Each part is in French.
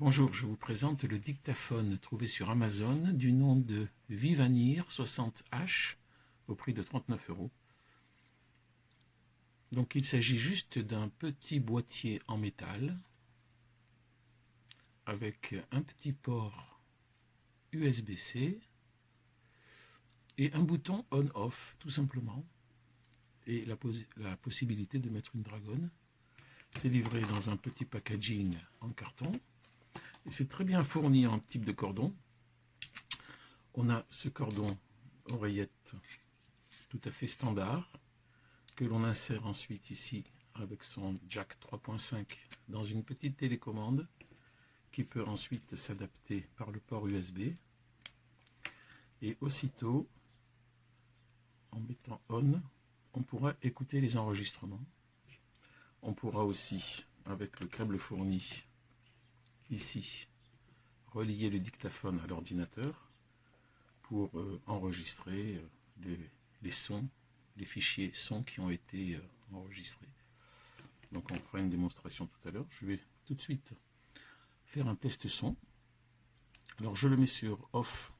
Bonjour, je vous présente le dictaphone trouvé sur Amazon du nom de Vivanir 60H au prix de 39 €. Donc il s'agit juste d'un petit boîtier en métal avec un petit port USB-C et un bouton on-off tout simplement et la possibilité de mettre une dragonne. C'est livré dans un petit packaging en carton. C'est très bien fourni en type de cordon. On a ce cordon oreillette tout à fait standard que l'on insère ensuite ici avec son jack 3.5 dans une petite télécommande qui peut ensuite s'adapter par le port USB. Et aussitôt, en mettant on, on pourra écouter les enregistrements. On pourra aussi, avec le câble fourni ici, relier le dictaphone à l'ordinateur pour enregistrer les sons, les fichiers sons qui ont été enregistrés. Donc on fera une démonstration tout à l'heure. Je vais tout de suite faire un test son. Alors je le mets sur off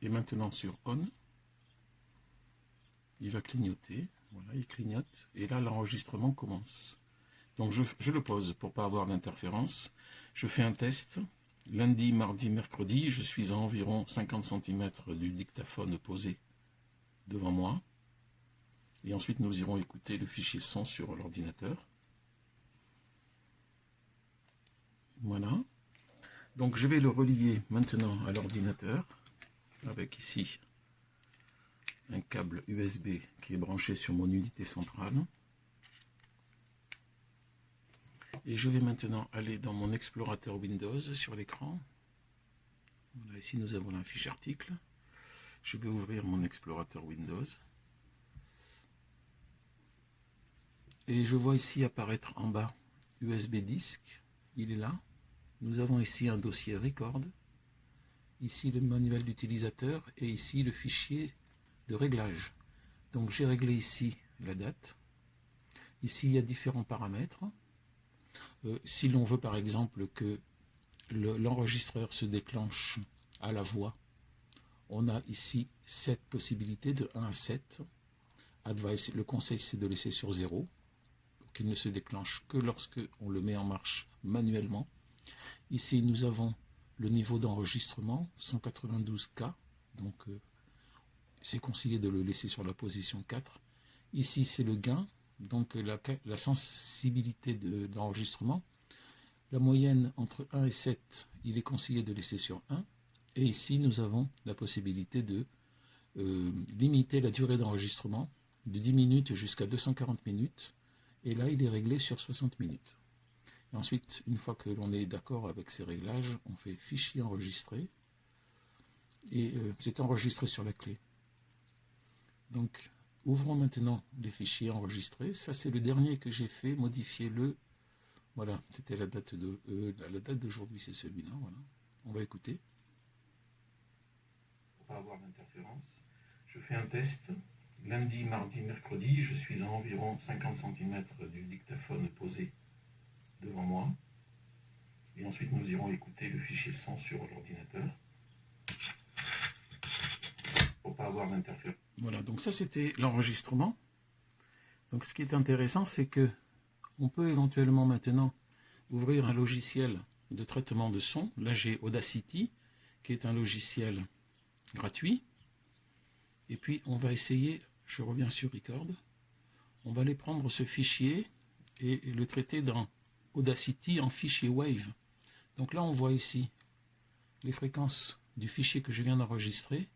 et maintenant sur on. Il va clignoter. Voilà, il clignote. Et là l'enregistrement commence. Donc je le pose pour ne pas avoir d'interférence. Je fais un test. Lundi, mardi, mercredi, je suis à environ 50 cm du dictaphone posé devant moi. Et ensuite, nous irons écouter le fichier son sur l'ordinateur. Voilà. Donc, je vais le relier maintenant à l'ordinateur avec ici un câble USB qui est branché sur mon unité centrale. Et je vais maintenant aller dans mon explorateur Windows sur l'écran. Voilà, ici nous avons un fichier article. Je vais ouvrir mon explorateur Windows. Et je vois ici apparaître en bas USB disk. Il est là. Nous avons ici un dossier record. Ici le manuel d'utilisateur et ici le fichier de réglage. Donc j'ai réglé ici la date. Ici il y a différents paramètres. Si l'on veut par exemple que l'enregistreur se déclenche à la voix, on a ici 7 possibilités de 1 à 7. Advice, le conseil c'est de laisser sur 0, qu'il ne se déclenche que lorsque on le met en marche manuellement. Ici nous avons le niveau d'enregistrement 192K, donc c'est conseillé de le laisser sur la position 4. Ici c'est le gain, donc la sensibilité d'enregistrement. La moyenne entre 1 et 7, il est conseillé de laisser sur 1. Et ici, nous avons la possibilité de limiter la durée d'enregistrement de 10 minutes jusqu'à 240 minutes. Et là, il est réglé sur 60 minutes. Et ensuite, une fois que l'on est d'accord avec ces réglages, on fait fichier enregistré. Et c'est enregistré sur la clé. Donc, ouvrons maintenant les fichiers enregistrés. Ça, c'est le dernier que j'ai fait, modifiez-le. Voilà, c'était la date d'aujourd'hui, c'est celui-là. Voilà. On va écouter. Pour ne pas avoir d'interférence, je fais un test. Lundi, mardi, mercredi, je suis à environ 50 cm du dictaphone posé devant moi. Et ensuite, nous irons écouter le fichier son sur l'ordinateur. Pour ne pas avoir d'interférence. Voilà, donc ça c'était l'enregistrement. Donc ce qui est intéressant, c'est que on peut éventuellement maintenant ouvrir un logiciel de traitement de son. Là, j'ai Audacity, qui est un logiciel gratuit. Et puis, on va essayer, je reviens sur Record, on va aller prendre ce fichier et le traiter dans Audacity en fichier Wave. Donc là, on voit ici les fréquences du fichier que je viens d'enregistrer.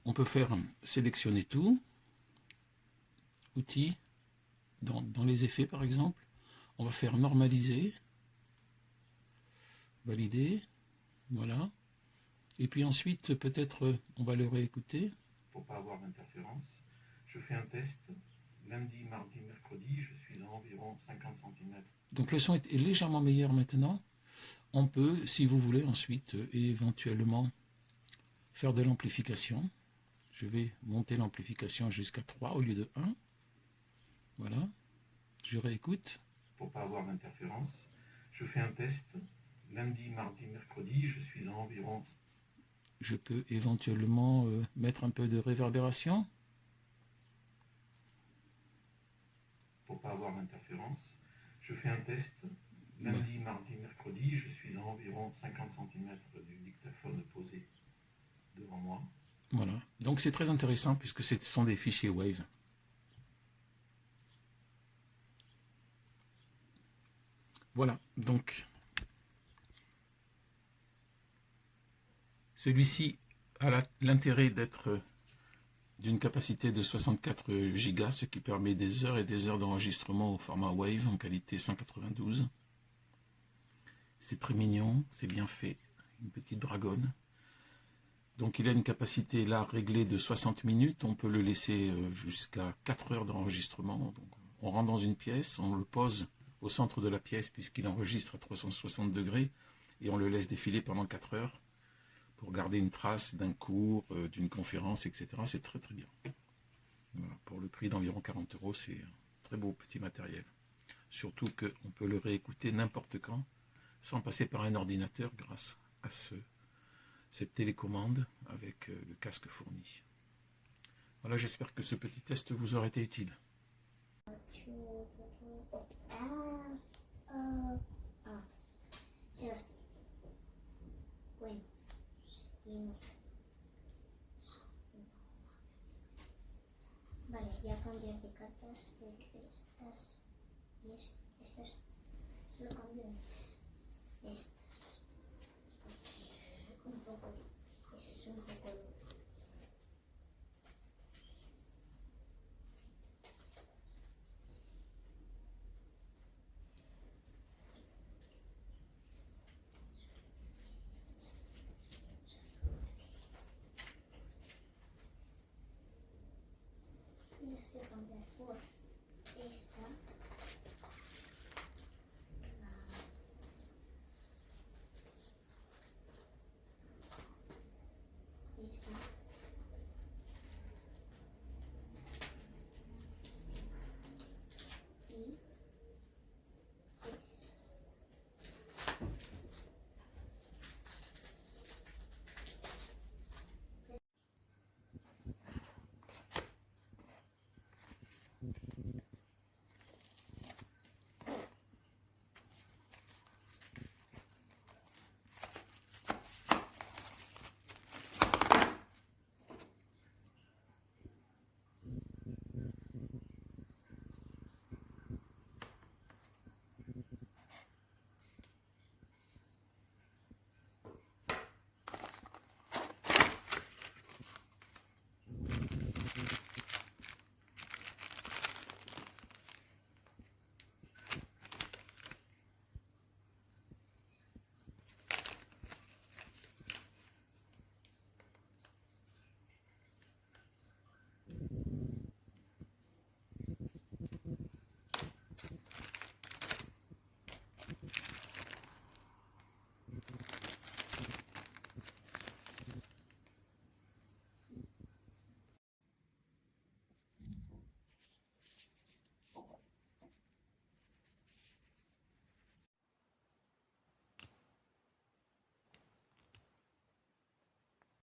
On peut faire sélectionner tout, outils, dans les effets par exemple. On va faire normaliser, valider, voilà. Et puis ensuite, peut-être, on va le réécouter. Pour ne pas avoir d'interférence, je fais un test. Lundi, mardi, mercredi, je suis à environ 50 cm. Donc le son est légèrement meilleur maintenant. On peut, si vous voulez, ensuite, éventuellement, faire de l'amplification. Je vais monter l'amplification jusqu'à 3 au lieu de 1. Voilà. Je réécoute. Pour ne pas avoir d'interférence, je fais un test. lundi, mardi, mercredi, je suis à environ... Je peux éventuellement mettre un peu de réverbération pour pas avoir d'interférence. Je fais un test. Lundi, mardi, mercredi, je suis à environ 50 cm du dictaphone posé devant moi. Voilà. Donc c'est très intéressant puisque ce sont des fichiers Wave. Voilà. Donc celui-ci a l'intérêt d'être d'une capacité de 64 Go, ce qui permet des heures et des heures d'enregistrement au format Wave en qualité 192. C'est très mignon, c'est bien fait, une petite dragonne. Donc il a une capacité là réglée de 60 minutes, on peut le laisser jusqu'à 4 heures d'enregistrement. Donc, on rentre dans une pièce, on le pose au centre de la pièce puisqu'il enregistre à 360 degrés et on le laisse défiler pendant 4 heures pour garder une trace d'un cours, d'une conférence, etc. C'est très très bien. Voilà, pour le prix d'environ 40 €, c'est un très beau petit matériel. Surtout qu'on peut le réécouter n'importe quand, sans passer par un ordinateur grâce à cette télécommande avec le casque fourni. Voilà, j'espère que ce petit test vous aura été utile. Vale, voy a cambiar de cartas de estas y estas. Solo cambio estas. Un poco. Es un poco. Y las voy a cambiar por esta. Esta.